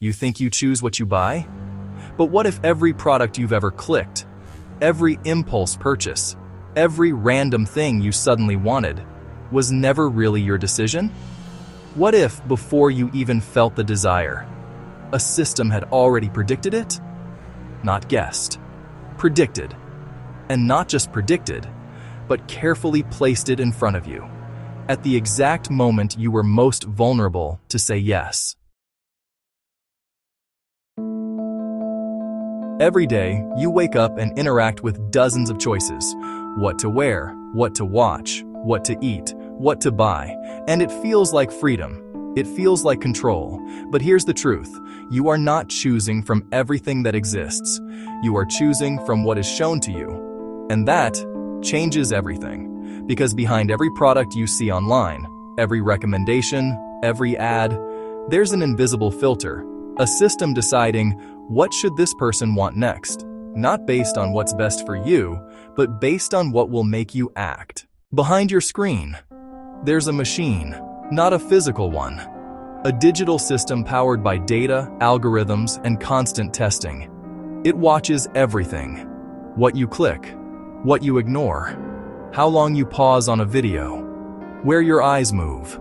You think you choose what you buy? But what if every product you've ever clicked, every impulse purchase, every random thing you suddenly wanted, was never really your decision? What if, before you even felt the desire, a system had already predicted it? Not guessed. Predicted. And not just predicted, but carefully placed it in front of you, at the exact moment you were most vulnerable to say yes. Every day, you wake up and interact with dozens of choices: what to wear, what to watch, what to eat, what to buy, and it feels like freedom. It feels like control. But here's the truth: you are not choosing from everything that exists. You are choosing from what is shown to you. And that changes everything. Because behind every product you see online, every recommendation, every ad, there's an invisible filter, a system deciding what should this person want next, not based on what's best for you, but based on what will make you act. Behind your screen, there's a machine, not a physical one. A digital system powered by data, algorithms, and constant testing. It watches everything. What you click, what you ignore, how long you pause on a video, where your eyes move,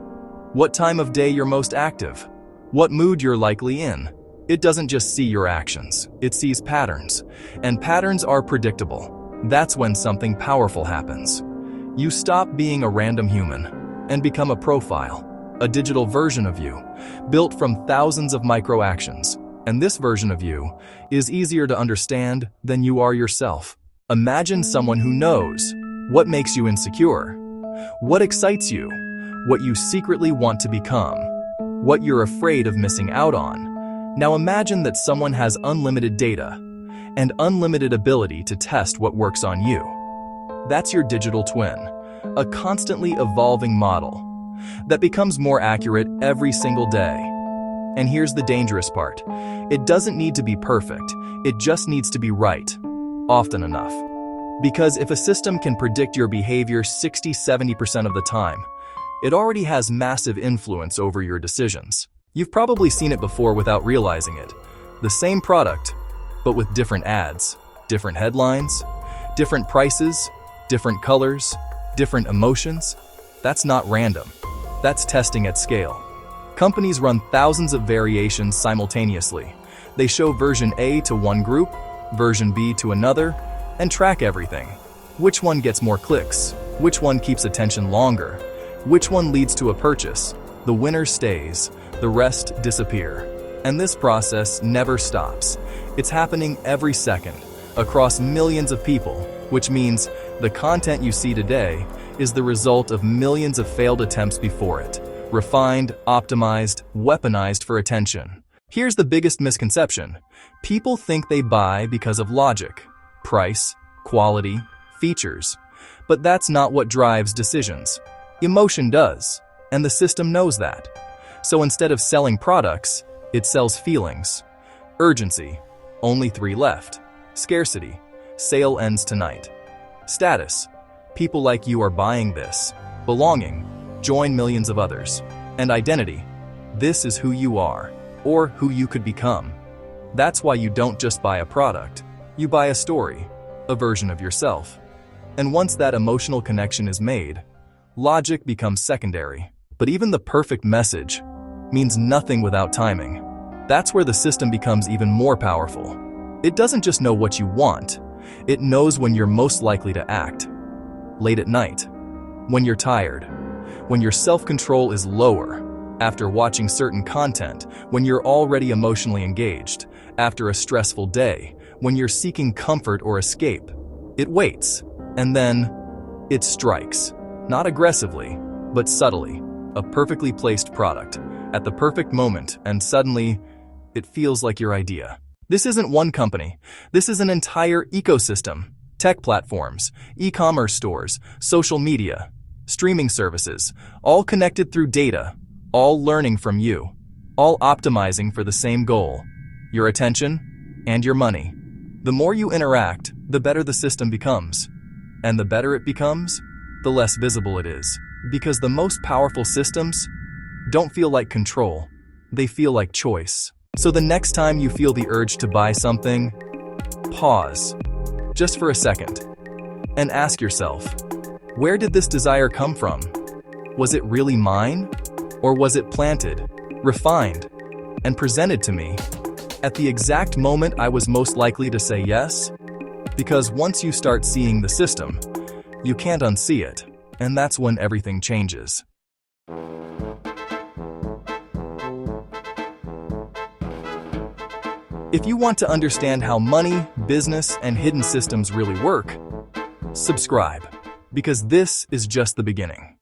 what time of day you're most active, what mood you're likely in. It doesn't just see your actions, it sees patterns. And patterns are predictable. That's when something powerful happens. You stop being a random human and become a profile, a digital version of you, built from thousands of micro-actions. And this version of you is easier to understand than you are yourself. Imagine someone who knows what makes you insecure, what excites you, what you secretly want to become, what you're afraid of missing out on. Now imagine that someone has unlimited data and unlimited ability to test what works on you. That's your digital twin, a constantly evolving model that becomes more accurate every single day. And here's the dangerous part. It doesn't need to be perfect, it just needs to be right, often enough. Because if a system can predict your behavior 60–70% of the time, it already has massive influence over your decisions. You've probably seen it before without realizing it. The same product, but with different ads, different headlines, different prices, different colors, different emotions. That's not random. That's testing at scale. Companies run thousands of variations simultaneously. They show version A to one group, version B to another, and track everything. Which one gets more clicks? Which one keeps attention longer? Which one leads to a purchase? The winner stays, the rest disappear. And this process never stops. It's happening every second, across millions of people, which means the content you see today is the result of millions of failed attempts before it, refined, optimized, weaponized for attention. Here's the biggest misconception. People think they buy because of logic, price, quality, features. But that's not what drives decisions. Emotion does, and the system knows that. So instead of selling products, it sells feelings. Urgency, only 3 left. Scarcity, sale ends tonight. Status, people like you are buying this. Belonging, join millions of others. And identity, this is who you are, or who you could become. That's why you don't just buy a product, you buy a story, a version of yourself. And once that emotional connection is made, logic becomes secondary. But even the perfect message means nothing without timing. That's where the system becomes even more powerful. It doesn't just know what you want, it knows when you're most likely to act. Late at night, when you're tired, when your self-control is lower, after watching certain content, when you're already emotionally engaged, after a stressful day, when you're seeking comfort or escape. It waits, and then it strikes. Not aggressively, but subtly. A perfectly placed product, at the perfect moment, and suddenly, it feels like your idea. This isn't one company. This is an entire ecosystem. Tech platforms, e-commerce stores, social media, streaming services, all connected through data, all learning from you, all optimizing for the same goal: your attention and your money. The more you interact, the better the system becomes. And the better it becomes, the less visible it is. Because the most powerful systems don't feel like control, they feel like choice. So the next time you feel the urge to buy something, pause, just for a second, and ask yourself, where did this desire come from? Was it really mine? Or was it planted, refined, and presented to me at the exact moment I was most likely to say yes? Because once you start seeing the system, you can't unsee it, and that's when everything changes. If you want to understand how money, business, and hidden systems really work, subscribe, because this is just the beginning.